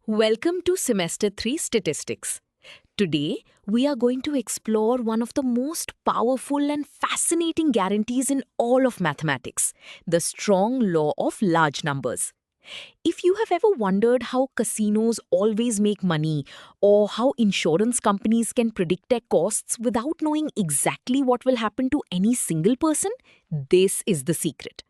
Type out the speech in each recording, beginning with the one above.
Welcome to Semester 3 Statistics. Today, we are going to explore one of the most powerful and fascinating guarantees in all of mathematics, the strong law of large numbers. If you have ever wondered how casinos always make money or how insurance companies can predict their costs without knowing exactly what will happen to any single person, this is the secret.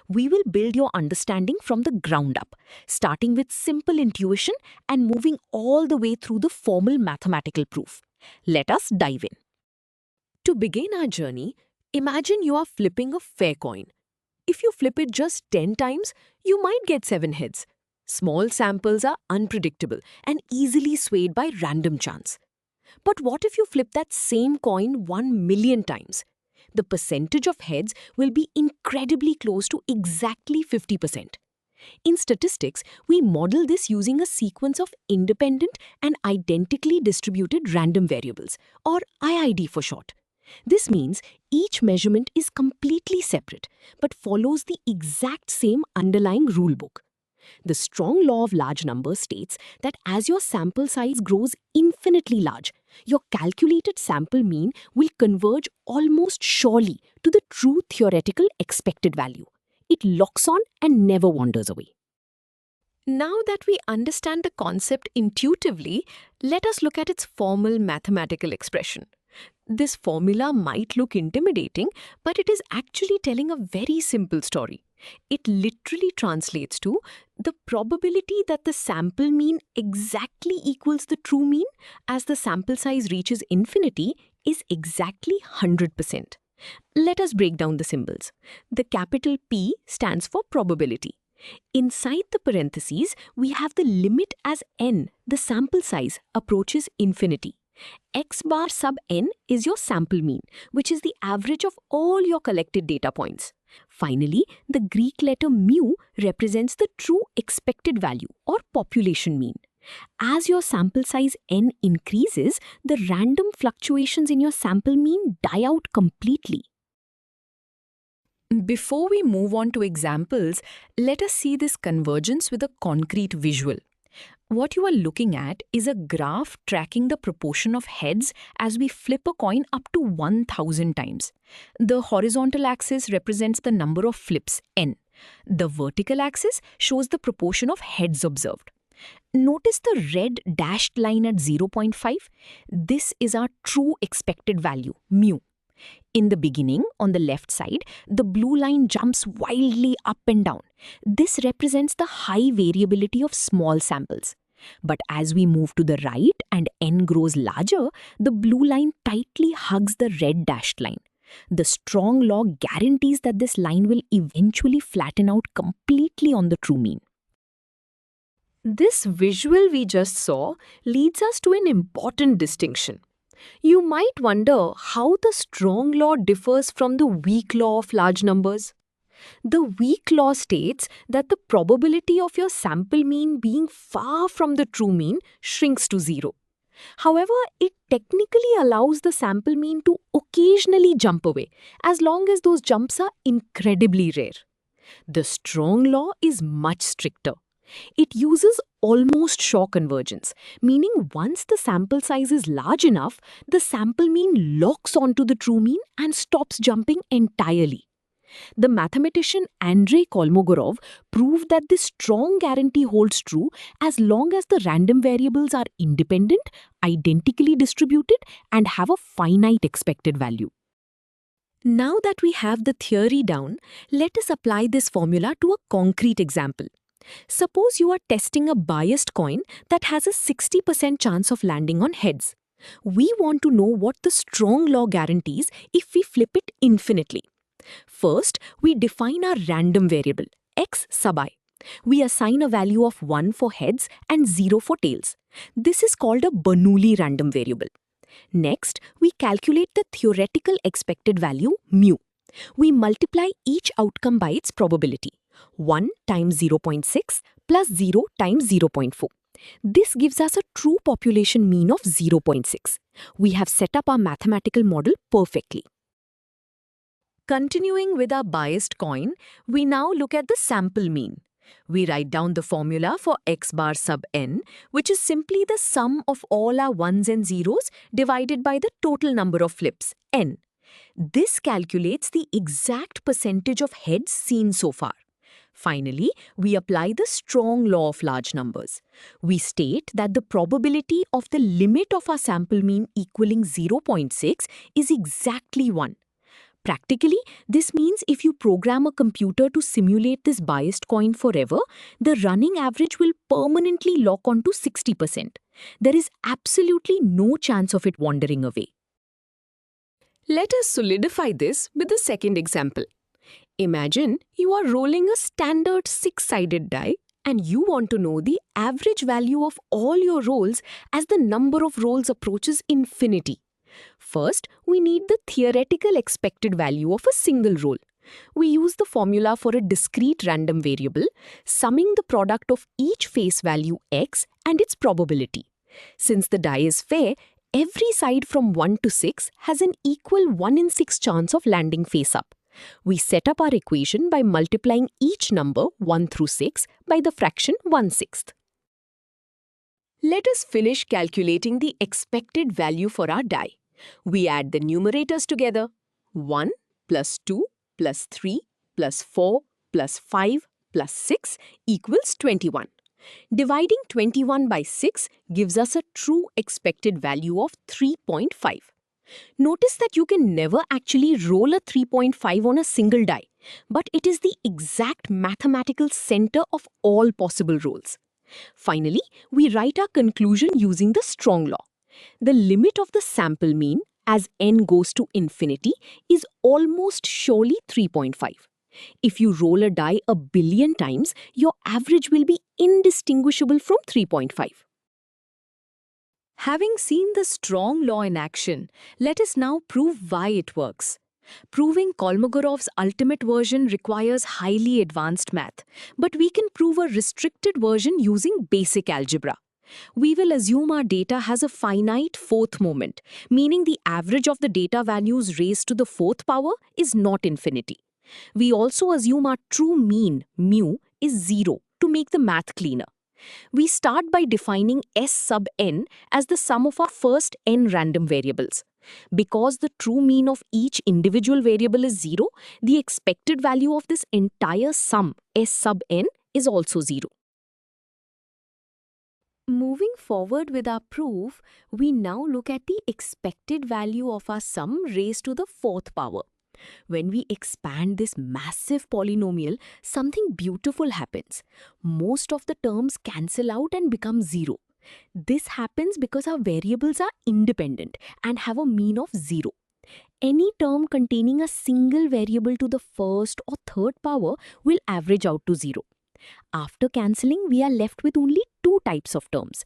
We will build your understanding from the ground up, starting with simple intuition and moving all the way through the formal mathematical proof. Let us dive in. To begin our journey, imagine you are flipping a fair coin. If you flip it just 10 times, you might get 7 heads. Small samples are unpredictable and easily swayed by random chance. But what if you flip that same coin 1 million times? The percentage of heads will be incredibly close to exactly 50%. In statistics, we model this using a sequence of independent and identically distributed random variables, or IID for short. This means each measurement is completely separate, but follows the exact same underlying rulebook. The strong law of large numbers states that as your sample size grows infinitely large, your calculated sample mean will converge almost surely to the true theoretical expected value. It locks on and never wanders away. Now that we understand the concept intuitively, let us look at its formal mathematical expression. This formula might look intimidating, but it is actually telling a very simple story. It literally translates to the probability that the sample mean exactly equals the true mean as the sample size reaches infinity is exactly 100%. Let us break down the symbols. The capital P stands for probability. Inside the parentheses, we have the limit as n, the sample size, approaches infinity. X bar sub n is your sample mean, which is the average of all your collected data points. Finally, the Greek letter mu represents the true expected value or population mean. As your sample size n increases, the random fluctuations in your sample mean die out completely. Before we move on to examples, let us see this convergence with a concrete visual. What you are looking at is a graph tracking the proportion of heads as we flip a coin up to 1000 times. The horizontal axis represents the number of flips, n. The vertical axis shows the proportion of heads observed. Notice the red dashed line at 0.5? This is our true expected value, mu. In the beginning, on the left side, the blue line jumps wildly up and down. This represents the high variability of small samples. But as we move to the right and n grows larger, the blue line tightly hugs the red dashed line. The strong law guarantees that this line will eventually flatten out completely on the true mean. This visual we just saw leads us to an important distinction. You might wonder how the strong law differs from the weak law of large numbers. The weak law states that the probability of your sample mean being far from the true mean shrinks to 0. However, it technically allows the sample mean to occasionally jump away, as long as those jumps are incredibly rare. The strong law is much stricter. It uses almost sure convergence, meaning once the sample size is large enough, the sample mean locks onto the true mean and stops jumping entirely. The mathematician Andrei Kolmogorov proved that this strong guarantee holds true as long as the random variables are independent, identically distributed, and have a finite expected value. Now that we have the theory down, let us apply this formula to a concrete example. Suppose you are testing a biased coin that has a 60% chance of landing on heads. We want to know what the strong law guarantees if we flip it infinitely. First, we define our random variable, x sub I. We assign a value of 1 for heads and 0 for tails. This is called a Bernoulli random variable. Next, we calculate the theoretical expected value, mu. We multiply each outcome by its probability. 1 times 0.6 plus 0 times 0.4. This gives us a true population mean of 0.6. We have set up our mathematical model perfectly. Continuing with our biased coin, we now look at the sample mean. We write down the formula for x bar sub n, which is simply the sum of all our ones and zeros divided by the total number of flips, n. This calculates the exact percentage of heads seen so far. Finally, we apply the strong law of large numbers. We state that the probability of the limit of our sample mean equaling 0.6 is exactly 1. Practically, this means if you program a computer to simulate this biased coin forever, the running average will permanently lock onto 60%. There is absolutely no chance of it wandering away. Let us solidify this with the second example. Imagine you are rolling a standard six-sided die and you want to know the average value of all your rolls as the number of rolls approaches infinity. First, we need the theoretical expected value of a single roll. We use the formula for a discrete random variable, summing the product of each face value x and its probability. Since the die is fair, every side from 1 to 6 has an equal 1 in 6 chance of landing face up. We set up our equation by multiplying each number 1 through 6 by the fraction 1/6. Let us finish calculating the expected value for our die. We add the numerators together. 1 plus 2 plus 3 plus 4 plus 5 plus 6 equals 21. Dividing 21 by 6 gives us a true expected value of 3.5. Notice that you can never actually roll a 3.5 on a single die, but it is the exact mathematical center of all possible rolls. Finally, we write our conclusion using the strong law. The limit of the sample mean, as n goes to infinity, is almost surely 3.5. If you roll a die a billion times, your average will be indistinguishable from 3.5. Having seen the strong law in action, let us now prove why it works. Proving Kolmogorov's ultimate version requires highly advanced math, but we can prove a restricted version using basic algebra. We will assume our data has a finite fourth moment, meaning the average of the data values raised to the fourth power is not infinity. We also assume our true mean, mu, is 0 to make the math cleaner. We start by defining S sub n as the sum of our first n random variables. Because the true mean of each individual variable is 0, the expected value of this entire sum, S sub n, is also 0. Moving forward with our proof, we now look at the expected value of our sum raised to the fourth power. When we expand this massive polynomial, something beautiful happens. Most of the terms cancel out and become 0. This happens because our variables are independent and have a mean of 0. Any term containing a single variable to the first or third power will average out to 0. After cancelling, we are left with only two types of terms.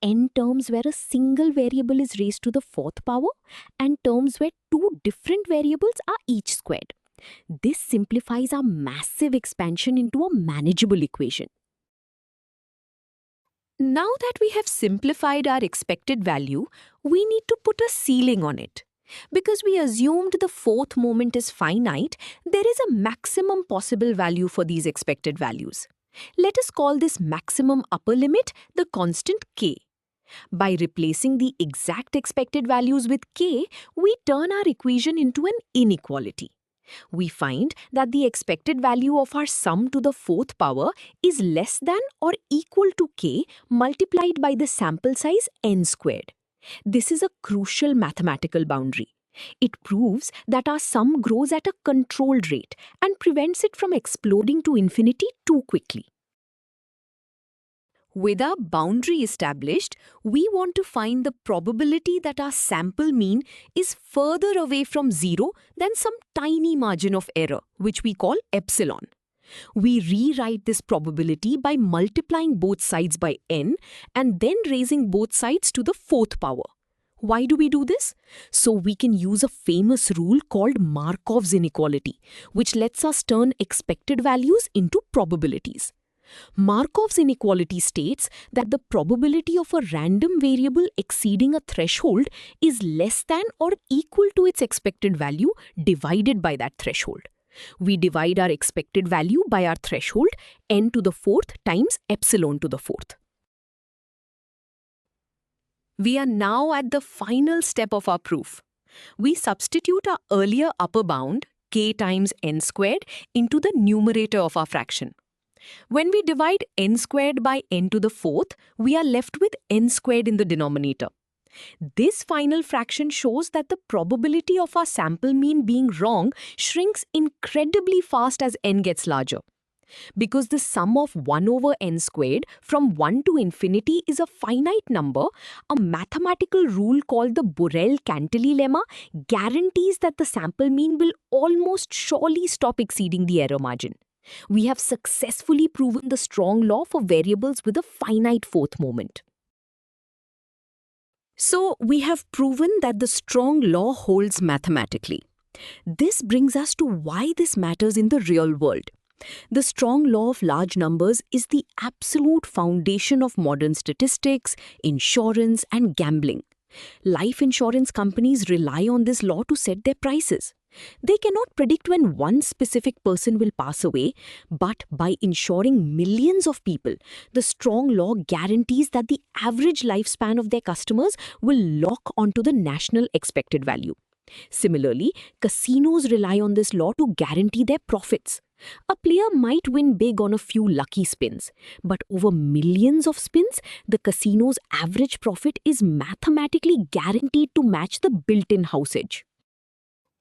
N terms where a single variable is raised to the fourth power and terms where two different variables are each squared. This simplifies our massive expansion into a manageable equation. Now that we have simplified our expected value, we need to put a ceiling on it. Because we assumed the fourth moment is finite, there is a maximum possible value for these expected values. Let us call this maximum upper limit the constant k. By replacing the exact expected values with k, we turn our equation into an inequality. We find that the expected value of our sum to the fourth power is less than or equal to k multiplied by the sample size n squared. This is a crucial mathematical boundary. It proves that our sum grows at a controlled rate and prevents it from exploding to infinity too quickly. With our boundary established, we want to find the probability that our sample mean is further away from 0 than some tiny margin of error, which we call epsilon. We rewrite this probability by multiplying both sides by n and then raising both sides to the fourth power. Why do we do this? So we can use a famous rule called Markov's inequality, which lets us turn expected values into probabilities. Markov's inequality states that the probability of a random variable exceeding a threshold is less than or equal to its expected value divided by that threshold. We divide our expected value by our threshold, n to the fourth times epsilon to the fourth. We are now at the final step of our proof. We substitute our earlier upper bound, k times n squared, into the numerator of our fraction. When we divide n squared by n to the fourth, we are left with n squared in the denominator. This final fraction shows that the probability of our sample mean being wrong shrinks incredibly fast as n gets larger. Because the sum of 1 over n squared from 1 to infinity is a finite number, a mathematical rule called the Borel-Cantelli lemma guarantees that the sample mean will almost surely stop exceeding the error margin. We have successfully proven the strong law for variables with a finite fourth moment. So, we have proven that the strong law holds mathematically. This brings us to why this matters in the real world. The strong law of large numbers is the absolute foundation of modern statistics, insurance, and gambling. Life insurance companies rely on this law to set their prices. They cannot predict when one specific person will pass away, but by insuring millions of people, the strong law guarantees that the average lifespan of their customers will lock onto the national expected value. Similarly, casinos rely on this law to guarantee their profits. A player might win big on a few lucky spins, but over millions of spins, the casino's average profit is mathematically guaranteed to match the built-in house edge.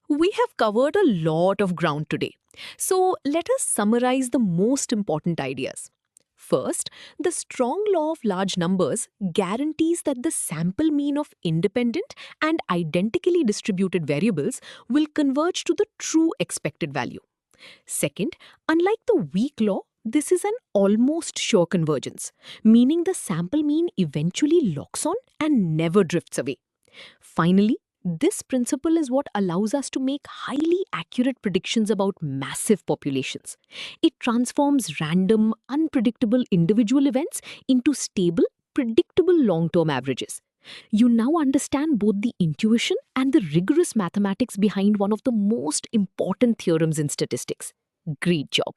We have covered a lot of ground today, so let us summarize the most important ideas. First, the strong law of large numbers guarantees that the sample mean of independent and identically distributed variables will converge to the true expected value. Second, unlike the weak law, this is an almost sure convergence, meaning the sample mean eventually locks on and never drifts away. Finally, this principle is what allows us to make highly accurate predictions about massive populations. It transforms random, unpredictable individual events into stable, predictable long-term averages. You now understand both the intuition and the rigorous mathematics behind one of the most important theorems in statistics. Great job.